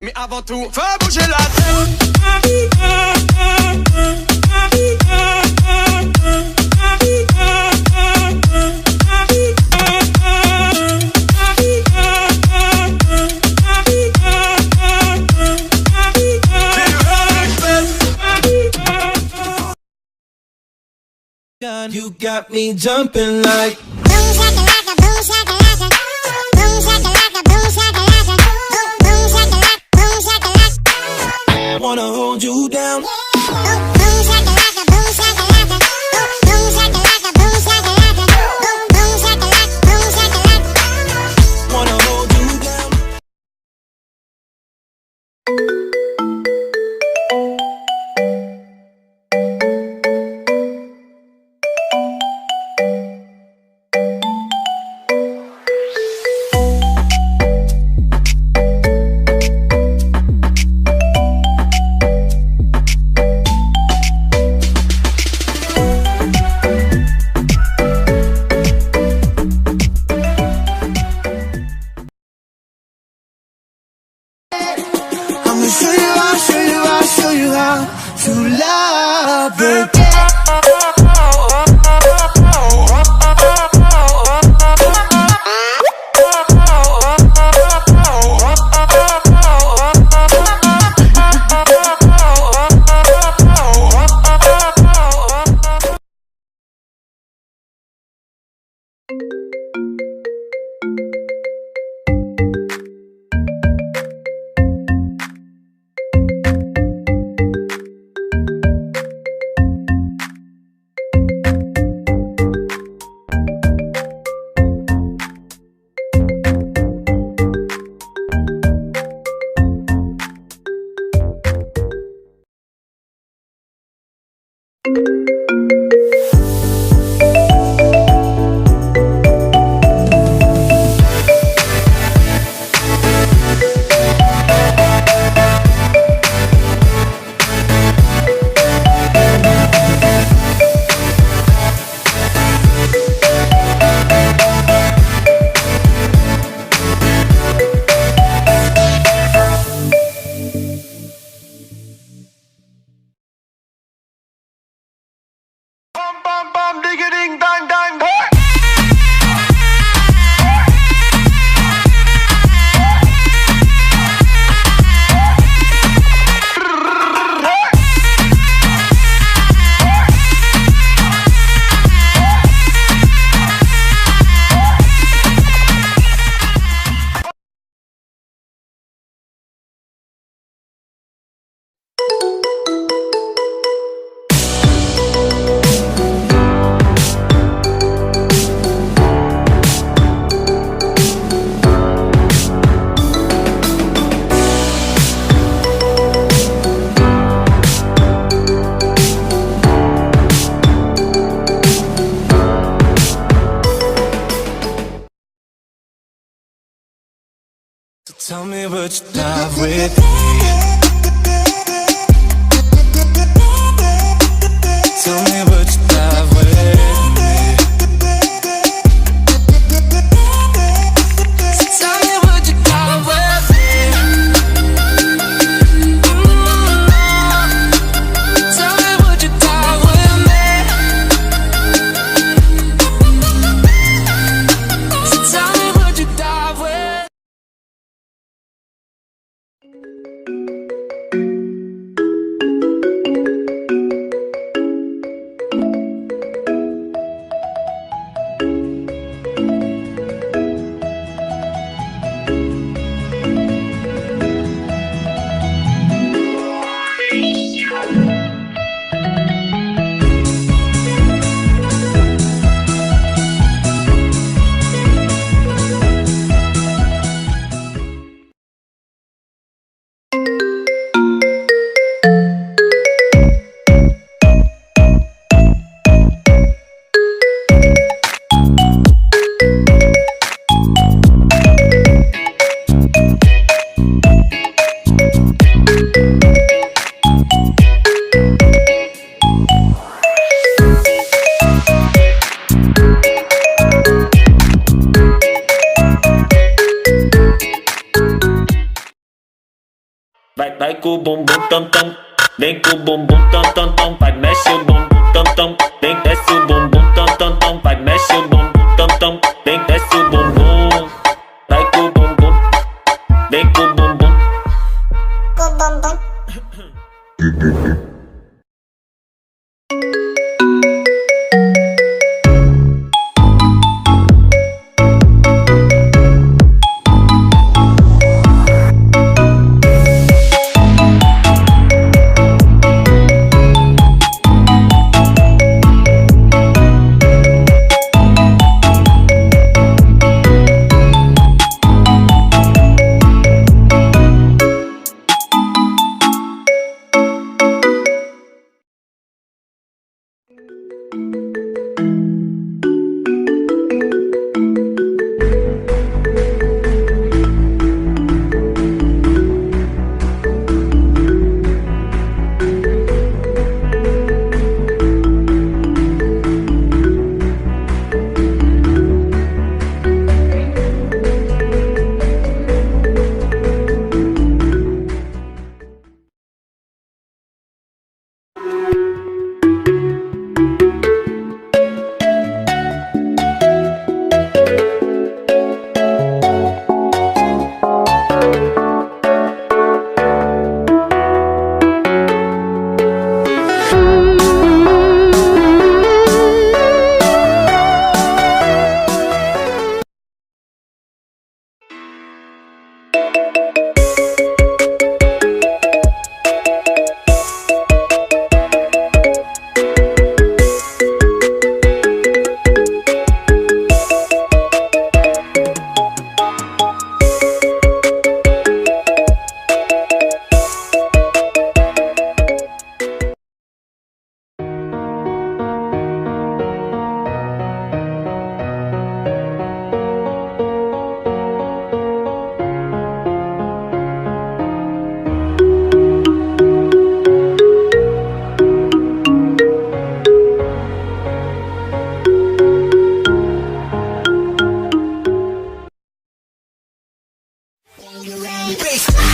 Mais avant tout, fais bouger la tête. You got me jumping like boom shakalaka, boom shakalaka, boom shakalaka, boom shakalaka, boom shakalaka, boom shakalaka. wanna hold you down. Boom shakalaka, boom shakalaka, boom shakalaka, boom shakalaka, boom shakalaka, boom shakalaka. Wanna hold you down. I'ma show you how, show you how, show you how to love it. Bam bam bam, digga ding dang dang. So tell me would you dive with me? Tell me would you dive with me? So tell me would you dive with me? Tell me would you dive with me? So tell me would you dive with? Vai com o bumbum tam tam, vem com o bumbum tam tam tam, vai mexe o bumbum tam tam, vem desce o bumbum tam tam tam, vai mexe o bumbum tam tam, vem desce o bumbum, vai com o bumbum, vem com o bumbum, Go bum bum. Bass.